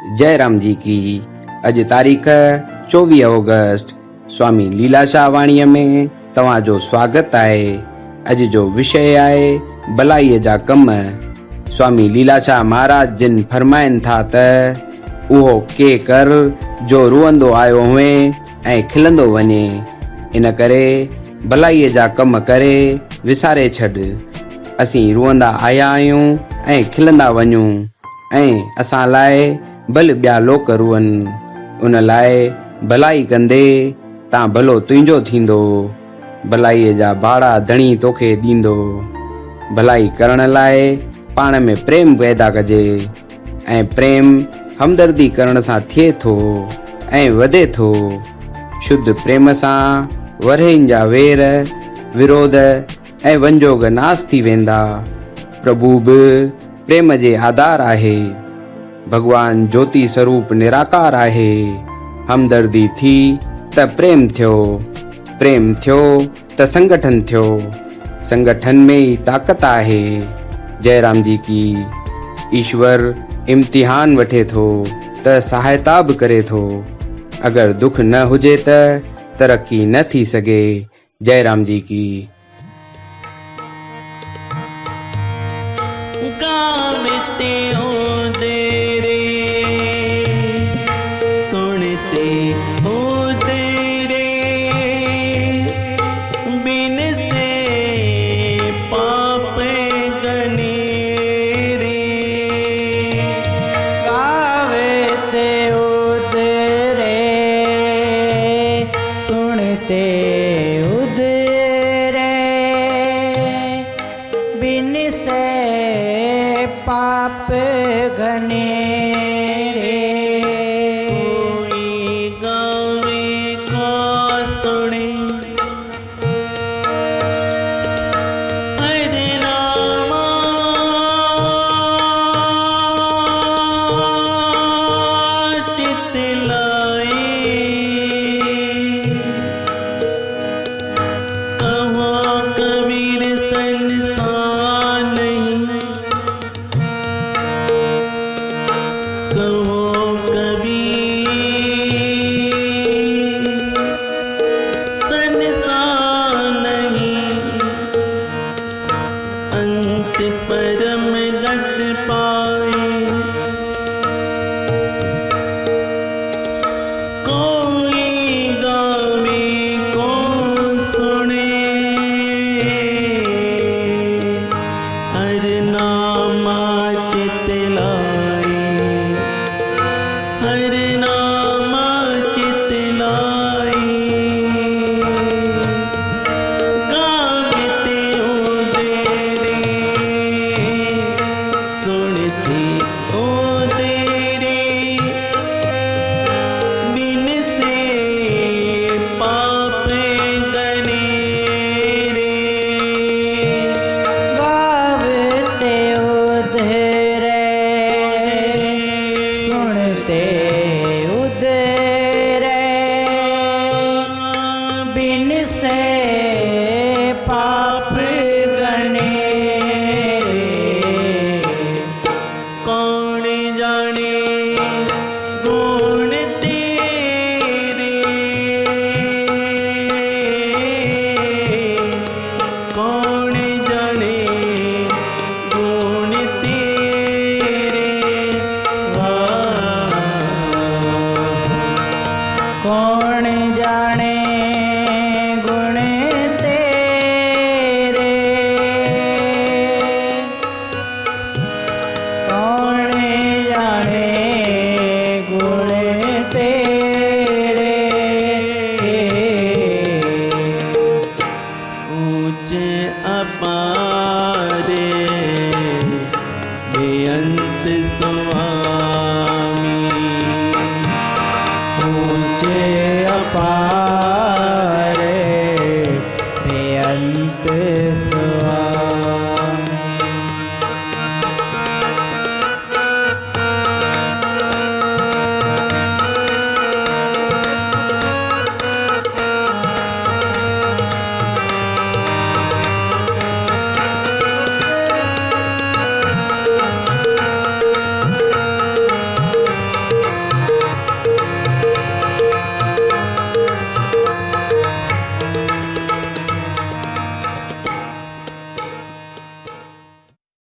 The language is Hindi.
जय राम जी की। अज तारीख़ 24 ऑगस्ट। स्वामी लीलाशाह वाणीअ में तव्हांजो स्वागत आहे। अज जो विषय आहे भलाईअ जा कम। स्वामी लीलाशाह महाराज जिन फरमाइनि था त उहो के कर जो रुअंदो आयो हुए ऐं खिलंदो वञे। इन करे भलाईअ जा कम करे विसारे छॾ। असीं रुअंदा आया आहियूं ऐं खिलंदा वञूं ऐं असां लाइ भले ॿिया लोक रुअनि। उन लाइ भलाई कंदे तां भलो तुंहिंजो थींदो। भलाईअ जा भाड़ा धणी तोखे ॾींदो। भलाई करण लाइ पाण में प्रेम पैदा कजे ऐं प्रेम हमदर्दी करण सां थिए थो ऐं वधे थो। शुद्ध प्रेम सां वरहिनि जा वेर विरोध ऐं वंजोग नास थी वेंदा। प्रभु बि प्रेम जे आधार आहे। भगवान ज्योति स्वरूप निराकार आहे। हमदर्दी थी त प्रेम थियो, प्रेम थियो त संगठन थियो। संगठन में ही ताकत आहे। जय राम जी की। ईश्वर इम्तिहान वठे थो त सहायता बि करे थो। अगर दुख न हुजे त तरक्की न थी सघे। जय राम जी की। गावते हो दे रे, सुनते हो दे रे, बिन से पाप गने रे। गावते हो दे रे, सुनते हो दे रे, बिन से पाप घने रे। कोई गावे को सुने, हरे रामा चित लाए। कहो कबीर संसार नहीं, कहो कबीर संसार नहीं। अंत परम गत पाए, कोई गावे को सुने, हर नामा चित लाए, हर नामा चित लाए। गावते हो दे रे, सुनते हो दे रे, बिन से पाप गने रे। गावते हो दे रे, सुनते हो दे रे, बिन से पाप घने रे। कौन जाने गुण तेरे, कौन जाने गुण तेरे। कौन जाने गुण तेरे, कौन जाने गुण तेरे। ऊंच अपारे बेअंत सुआ